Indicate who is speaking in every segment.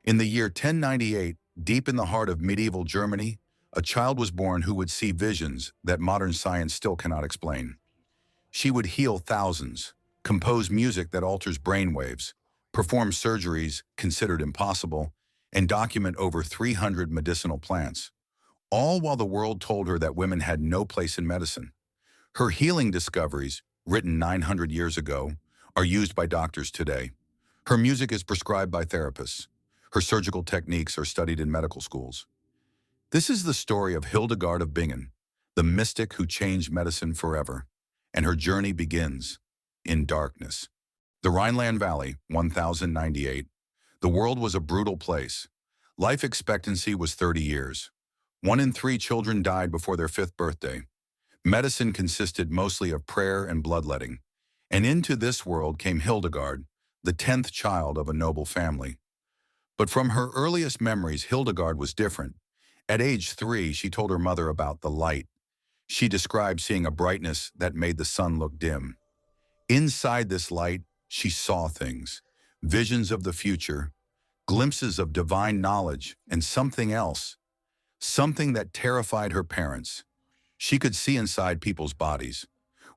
Speaker 1: In the year 1098, deep in the heart of medieval Germany, a child was born who would see visions that modern science still cannot explain. She would heal thousands, compose music that alters brainwaves, perform surgeries considered impossible, and document over 300 medicinal plants, all while the world told her that women had no place in medicine. Her healing discoveries, written 900 years ago, are used by doctors today. Her music is prescribed by therapists. Her surgical techniques are studied in medical schools. This is the story of Hildegard of Bingen, the mystic who changed medicine forever, and her journey begins in darkness. The Rhineland Valley, 1098. The world was a brutal place. Life expectancy was 30 years. 1 in 3 children died before their 5th birthday. Medicine consisted mostly of prayer and bloodletting. And into this world came Hildegard, the 10th child of a noble family. But from her earliest memories, Hildegard was different. At age 3, she told her mother about the light. She described seeing a brightness that made the sun look dim. Inside this light, she saw things, visions of the future, glimpses of divine knowledge, and something else, something that terrified her parents. She could see inside people's bodies.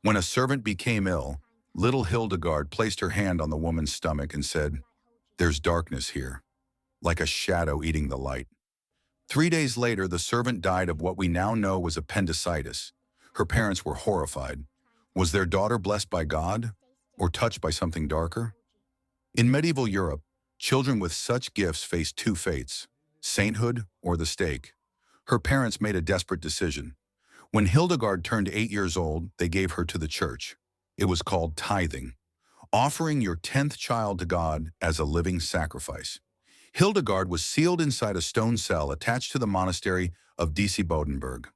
Speaker 1: When a servant became ill, little Hildegard placed her hand on the woman's stomach and said, "There's darkness here," like a shadow eating the light. 3 days later, the servant died of what we now know was appendicitis. Her parents were horrified. Was their daughter blessed by God or touched by something darker? In medieval Europe, children with such gifts faced 2 fates, sainthood or the stake. Her parents made a desperate decision. When Hildegard turned 8 years old, they gave her to the church. It was called tithing, offering your 10th child to God as a living sacrifice. Hildegard was sealed inside a stone cell attached to the monastery of Disibodenberg.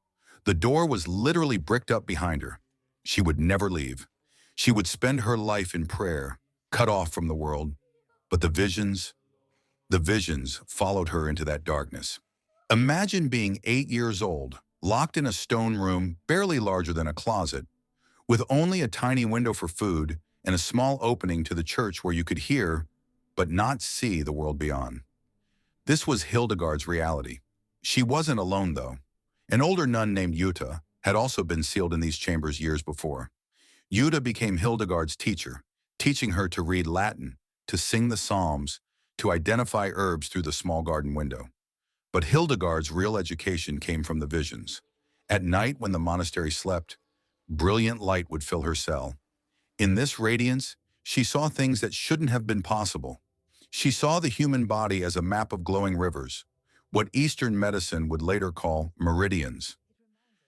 Speaker 1: The door was literally bricked up behind her. She would never leave. She would spend her life in prayer, cut off from the world. But the visions followed her into that darkness. Imagine being 8 years old, locked in a stone room barely larger than a closet, with only a tiny window for food and a small opening to the church where you could hear, but not see the world beyond. This was Hildegard's reality. She wasn't alone, though. An older nun named Jutta had also been sealed in these chambers years before. Jutta became Hildegard's teacher, teaching her to read Latin, to sing the Psalms, to identify herbs through the small garden window. But Hildegard's real education came from the visions. At night, when the monastery slept, brilliant light would fill her cell. In this radiance, she saw things that shouldn't have been possible. She saw the human body as a map of glowing rivers, what Eastern medicine would later call meridians.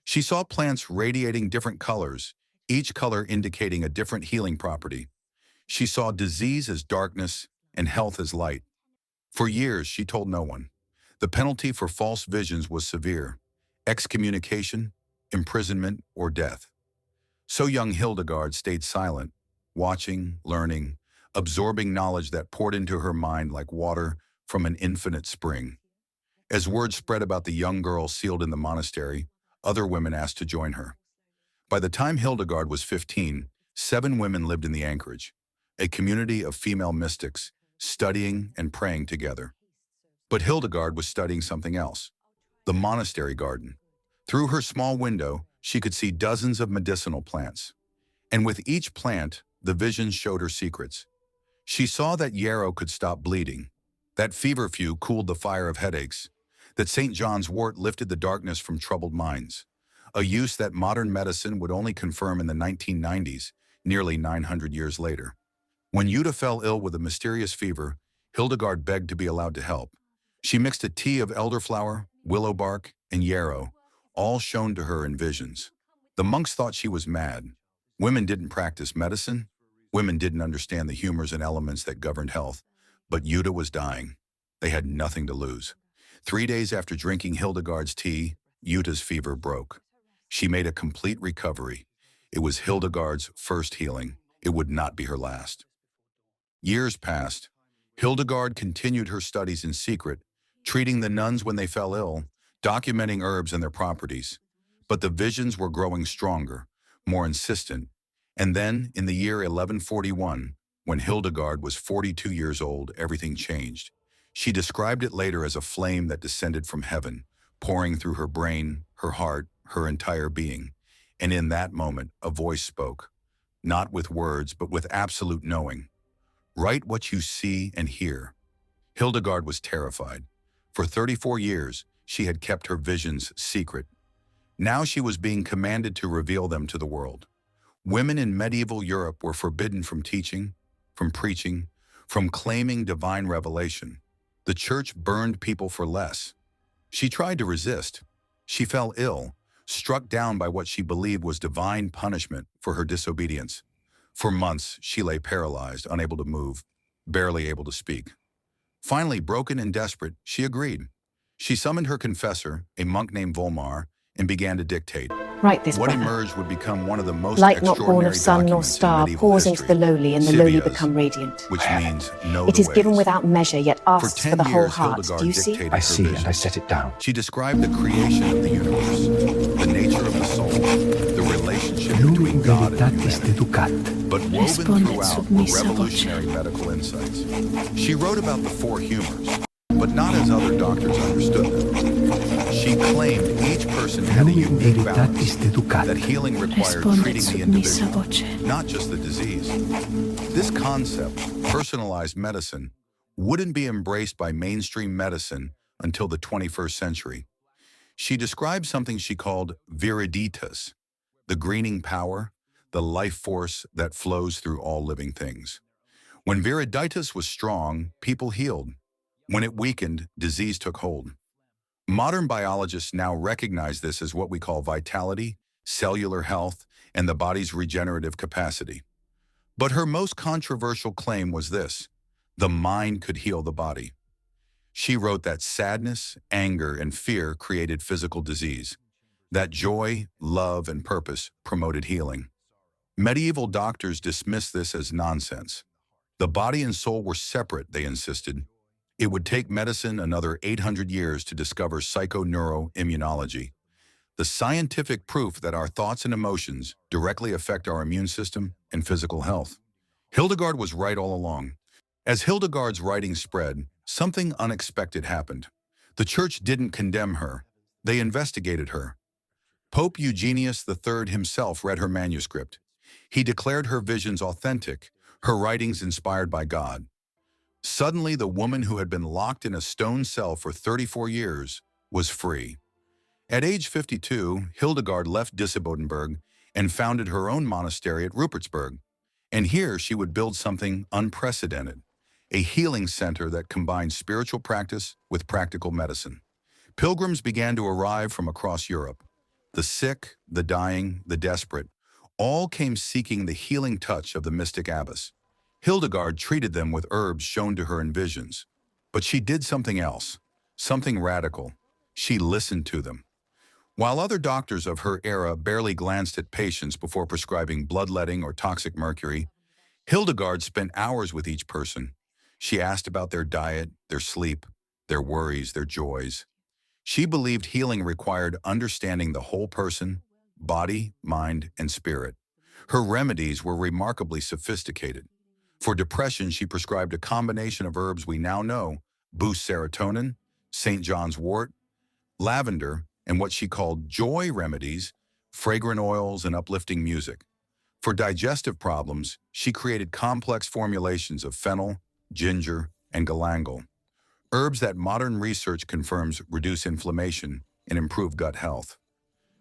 Speaker 1: She saw plants radiating different colors, each color indicating a different healing property. She saw disease as darkness and health as light. For years, she told no one. The penalty for false visions was severe: excommunication, imprisonment, or death. So young Hildegard stayed silent, watching, learning, absorbing knowledge that poured into her mind like water from an infinite spring. As word spread about the young girl sealed in the monastery, other women asked to join her. By the time Hildegard was 15, 7 women lived in the anchorage, a community of female mystics, studying and praying together. But Hildegard was studying something else: the monastery garden. Through her small window, she could see dozens of medicinal plants. And with each plant, the visions showed her secrets. She saw that yarrow could stop bleeding, that feverfew cooled the fire of headaches, that St. John's wort lifted the darkness from troubled minds, a use that modern medicine would only confirm in the 1990s, nearly 900 years later. When Jutta fell ill with a mysterious fever, Hildegard begged to be allowed to help. She mixed a tea of elderflower, willow bark, and yarrow, all shown to her in visions. The monks thought she was mad. Women didn't practice medicine. Women didn't understand the humors and elements that governed health. But Jutta was dying. They had nothing to lose. 3 days after drinking Hildegard's tea, Jutta's fever broke. She made a complete recovery. It was Hildegard's first healing. It would not be her last. Years passed. Hildegard continued her studies in secret, treating the nuns when they fell ill, documenting herbs and their properties. But the visions were growing stronger, more insistent. And then, in the year 1141, when Hildegard was 42 years old, everything changed. She described it later as a flame that descended from heaven, pouring through her brain, her heart, her entire being. And in that moment, a voice spoke, not with words, but with absolute knowing. Write what you see and hear. Hildegard was terrified. For 34 years, she had kept her visions secret. Now she was being commanded to reveal them to the world. Women in medieval Europe were forbidden from teaching, from preaching, from claiming divine revelation. The church burned people for less. She tried to resist. She fell ill, struck down by what she believed was divine punishment for her disobedience. For months, she lay paralyzed, unable to move, barely able to speak. Finally, broken and desperate, she agreed. She summoned her confessor, a monk named Volmar, and began to dictate.
Speaker 2: Write this,
Speaker 1: What
Speaker 2: brother.
Speaker 1: emerged would become one of the most
Speaker 2: Light not born of
Speaker 1: extraordinary
Speaker 2: sun nor
Speaker 1: documents in
Speaker 2: star
Speaker 1: medieval
Speaker 2: pours into
Speaker 1: history.
Speaker 2: the lowly, and the lowly
Speaker 1: Civias,
Speaker 2: become radiant.
Speaker 1: which means know
Speaker 2: It
Speaker 1: the
Speaker 2: is given
Speaker 1: ways.
Speaker 2: without measure, yet
Speaker 1: For
Speaker 2: asks
Speaker 1: 10
Speaker 2: for the whole
Speaker 1: years,
Speaker 2: heart.
Speaker 1: Hildegard
Speaker 2: Do you see?
Speaker 1: dictated
Speaker 3: I
Speaker 1: her
Speaker 3: see,
Speaker 1: vision.
Speaker 3: and I set it down.
Speaker 1: She described the creation of the universe, the nature of the soul, the relationship between God and humanity. But woven throughout were revolutionary medical insights. She wrote about the four humors, but not as other doctors understood them. She claimed each person had a unique balance, that healing required treating the individual, not just the disease. This concept, personalized medicine, wouldn't be embraced by mainstream medicine until the 21st century. She described something she called viriditas, the greening power, the life force that flows through all living things. When viriditas was strong, people healed. When it weakened, disease took hold. Modern biologists now recognize this as what we call vitality, cellular health, and the body's regenerative capacity. But her most controversial claim was this: the mind could heal the body. She wrote that sadness, anger, and fear created physical disease, that joy, love, and purpose promoted healing. Medieval doctors dismissed this as nonsense. The body and soul were separate, they insisted. It would take medicine another 800 years to discover psychoneuroimmunology, the scientific proof that our thoughts and emotions directly affect our immune system and physical health. Hildegard was right all along. As Hildegard's writings spread, something unexpected happened. The church didn't condemn her. They investigated her. Pope Eugenius III himself read her manuscript. He declared her visions authentic, her writings inspired by God. Suddenly, the woman who had been locked in a stone cell for 34 years was free. At age 52, Hildegard left Disibodenberg and founded her own monastery at Rupertsberg. And here she would build something unprecedented, a healing center that combined spiritual practice with practical medicine. Pilgrims began to arrive from across Europe. The sick, the dying, the desperate, all came seeking the healing touch of the mystic abbess. Hildegard treated them with herbs shown to her in visions. But she did something else, something radical. She listened to them. While other doctors of her era barely glanced at patients before prescribing bloodletting or toxic mercury, Hildegard spent hours with each person. She asked about their diet, their sleep, their worries, their joys. She believed healing required understanding the whole person, body, mind, and spirit. Her remedies were remarkably sophisticated. For depression, she prescribed a combination of herbs we now know boost serotonin, St. John's wort, lavender, and what she called joy remedies, fragrant oils, and uplifting music. For digestive problems, she created complex formulations of fennel, ginger, and galangal, herbs that modern research confirms reduce inflammation and improve gut health.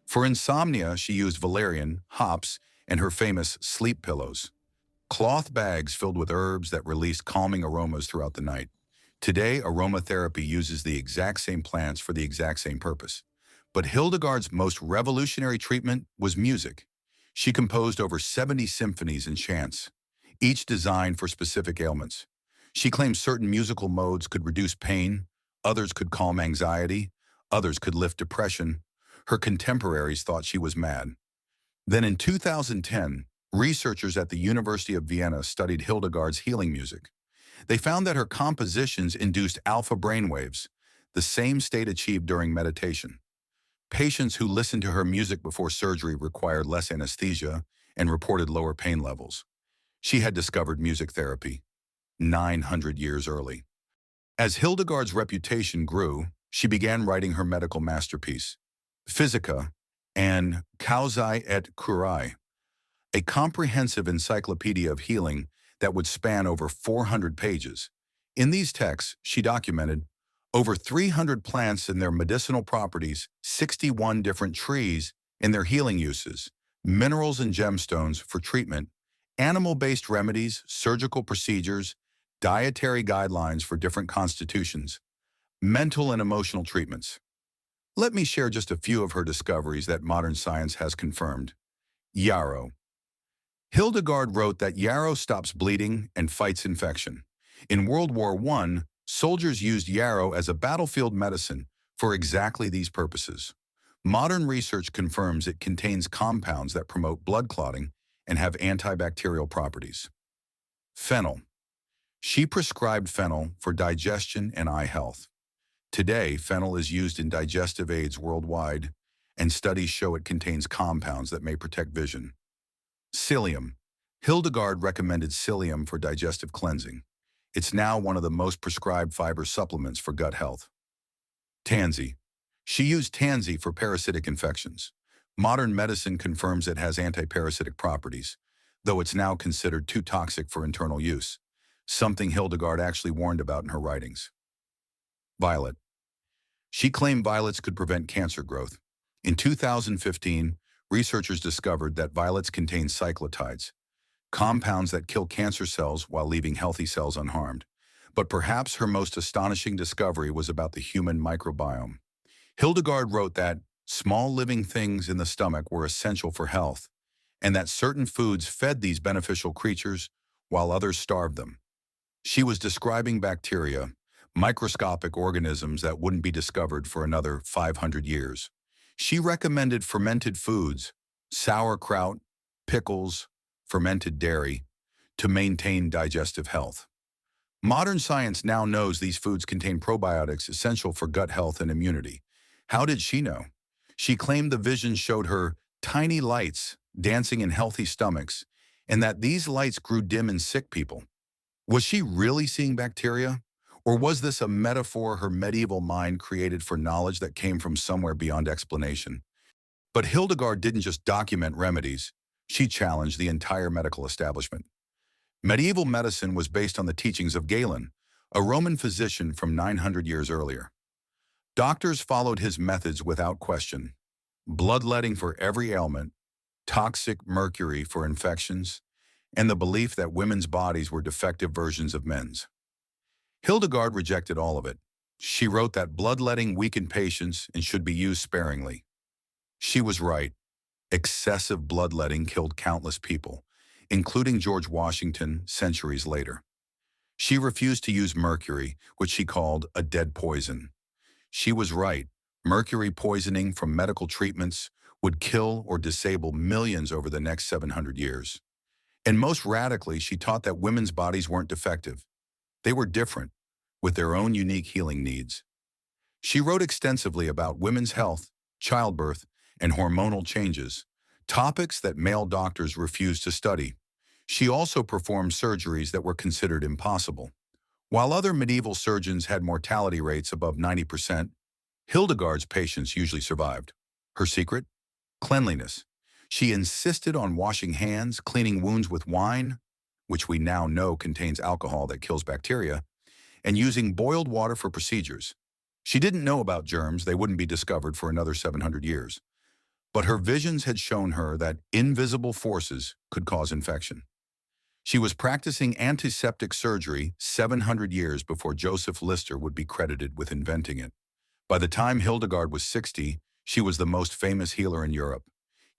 Speaker 1: For insomnia, she used valerian, hops, and her famous sleep pillows, cloth bags filled with herbs that released calming aromas throughout the night. Today, aromatherapy uses the exact same plants for the exact same purpose. But Hildegard's most revolutionary treatment was music. She composed over 70 symphonies and chants, each designed for specific ailments. She claimed certain musical modes could reduce pain, others could calm anxiety, others could lift depression. Her contemporaries thought she was mad. Then in 2010, researchers at the University of Vienna studied Hildegard's healing music. They found that her compositions induced alpha brainwaves, the same state achieved during meditation. Patients who listened to her music before surgery required less anesthesia and reported lower pain levels. She had discovered music therapy 900 years early. As Hildegard's reputation grew, she began writing her medical masterpiece, Physica and Causae et Curae, a comprehensive encyclopedia of healing that would span over 400 pages. In these texts, she documented over 300 plants and their medicinal properties, 61 different trees and their healing uses, minerals and gemstones for treatment, animal-based remedies, surgical procedures, dietary guidelines for different constitutions, mental and emotional treatments. Let me share just a few of her discoveries that modern science has confirmed. Yarrow. Hildegard wrote that yarrow stops bleeding and fights infection. In World War I, soldiers used yarrow as a battlefield medicine for exactly these purposes. Modern research confirms it contains compounds that promote blood clotting and have antibacterial properties. Fennel. She prescribed fennel for digestion and eye health. Today, fennel is used in digestive aids worldwide, and studies show it contains compounds that may protect vision. Psyllium. Hildegard recommended psyllium for digestive cleansing. It's now one of the most prescribed fiber supplements for gut health. Tansy. She used tansy for parasitic infections. Modern medicine confirms it has antiparasitic properties, though it's now considered too toxic for internal use, something Hildegard actually warned about in her writings. Violet. She claimed violets could prevent cancer growth. In 2015, researchers discovered that violets contain cyclotides, compounds that kill cancer cells while leaving healthy cells unharmed. But perhaps her most astonishing discovery was about the human microbiome. Hildegard wrote that small living things in the stomach were essential for health, and that certain foods fed these beneficial creatures while others starved them. She was describing bacteria, microscopic organisms that wouldn't be discovered for another 500 years. She recommended fermented foods, sauerkraut, pickles, fermented dairy, to maintain digestive health. Modern science now knows these foods contain probiotics essential for gut health and immunity. How did she know? She claimed the vision showed her tiny lights dancing in healthy stomachs, and that these lights grew dim in sick people. Was she really seeing bacteria? Or was this a metaphor her medieval mind created for knowledge that came from somewhere beyond explanation? But Hildegard didn't just document remedies, she challenged the entire medical establishment. Medieval medicine was based on the teachings of Galen, a Roman physician from 900 years earlier. Doctors followed his methods without question. Bloodletting for every ailment, toxic mercury for infections, and the belief that women's bodies were defective versions of men's. Hildegard rejected all of it. She wrote that bloodletting weakened patients and should be used sparingly. She was right. Excessive bloodletting killed countless people, including George Washington centuries later. She refused to use mercury, which she called a dead poison. She was right. Mercury poisoning from medical treatments would kill or disable millions over the next 700 years. And most radically, she taught that women's bodies weren't defective. They were different, with their own unique healing needs. She wrote extensively about women's health, childbirth, and hormonal changes, topics that male doctors refused to study. She also performed surgeries that were considered impossible. While other medieval surgeons had mortality rates above 90%, Hildegard's patients usually survived. Her secret? Cleanliness. She insisted on washing hands, cleaning wounds with wine, which we now know contains alcohol that kills bacteria, and using boiled water for procedures. She didn't know about germs; they wouldn't be discovered for another 700 years. But her visions had shown her that invisible forces could cause infection. She was practicing antiseptic surgery 700 years before Joseph Lister would be credited with inventing it. By the time Hildegard was 60, she was the most famous healer in Europe.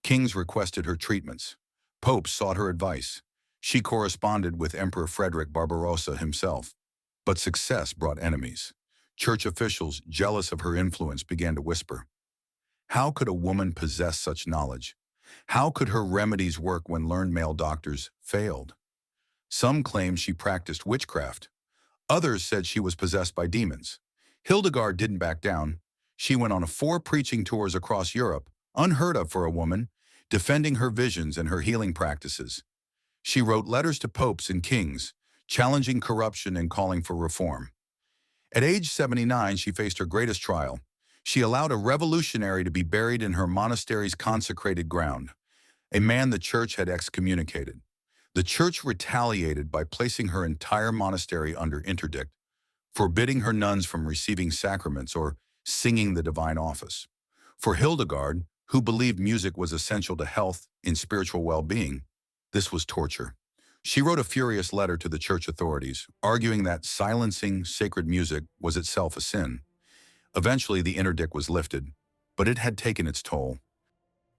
Speaker 1: Kings requested her treatments. Popes sought her advice. She corresponded with Emperor Frederick Barbarossa himself. But success brought enemies. Church officials, jealous of her influence, began to whisper, how could a woman possess such knowledge? How could her remedies work when learned male doctors failed? Some claimed she practiced witchcraft. Others said she was possessed by demons. Hildegard didn't back down. She went on 4 preaching tours across Europe, unheard of for a woman, defending her visions and her healing practices. She wrote letters to popes and kings, challenging corruption and calling for reform. At age 79, she faced her greatest trial. She allowed a revolutionary to be buried in her monastery's consecrated ground, a man the church had excommunicated. The church retaliated by placing her entire monastery under interdict, forbidding her nuns from receiving sacraments or singing the divine office. For Hildegard, who believed music was essential to health and spiritual well-being, this was torture. She wrote a furious letter to the church authorities, arguing that silencing sacred music was itself a sin. Eventually, the interdict was lifted, but it had taken its toll.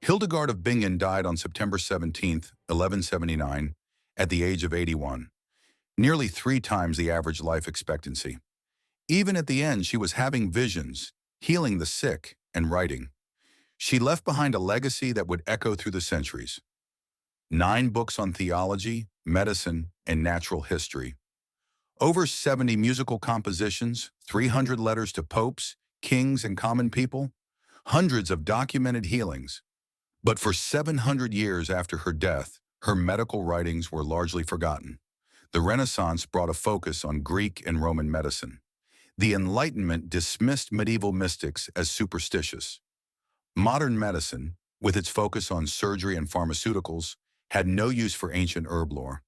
Speaker 1: Hildegard of Bingen died on September 17, 1179, at the age of 81, nearly 3 times the average life expectancy. Even at the end, she was having visions, healing the sick, and writing. She left behind a legacy that would echo through the centuries. 9 books on theology, medicine, and natural history. Over 70 musical compositions, 300 letters to popes, kings, and common people. Hundreds of documented healings. But for 700 years after her death, her medical writings were largely forgotten. The Renaissance brought a focus on Greek and Roman medicine. The Enlightenment dismissed medieval mystics as superstitious. Modern medicine, with its focus on surgery and pharmaceuticals, had no use for ancient herb lore.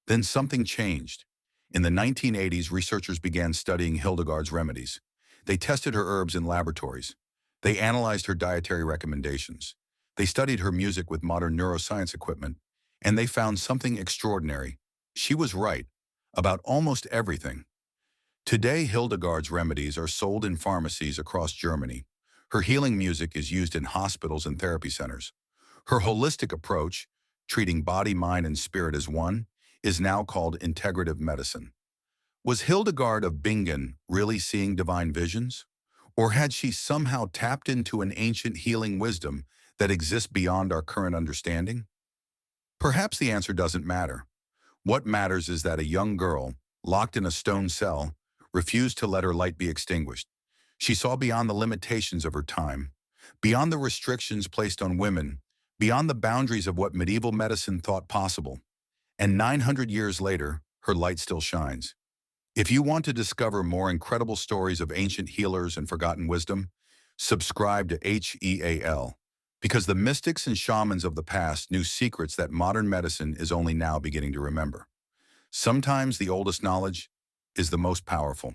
Speaker 1: Then something changed. In the 1980s, researchers began studying Hildegard's remedies. They tested her herbs in laboratories. They analyzed her dietary recommendations. They studied her music with modern neuroscience equipment, and they found something extraordinary. She was right about almost everything. Today, Hildegard's remedies are sold in pharmacies across Germany. Her healing music is used in hospitals and therapy centers. Her holistic approach, treating body, mind, and spirit as one, is now called integrative medicine. Was Hildegard of Bingen really seeing divine visions? Or had she somehow tapped into an ancient healing wisdom that exists beyond our current understanding? Perhaps the answer doesn't matter. What matters is that a young girl, locked in a stone cell, refused to let her light be extinguished. She saw beyond the limitations of her time, beyond the restrictions placed on women, beyond the boundaries of what medieval medicine thought possible. And 900 years later, her light still shines. If you want to discover more incredible stories of ancient healers and forgotten wisdom, subscribe to HEAL, because the mystics and shamans of the past knew secrets that modern medicine is only now beginning to remember. Sometimes the oldest knowledge is the most powerful.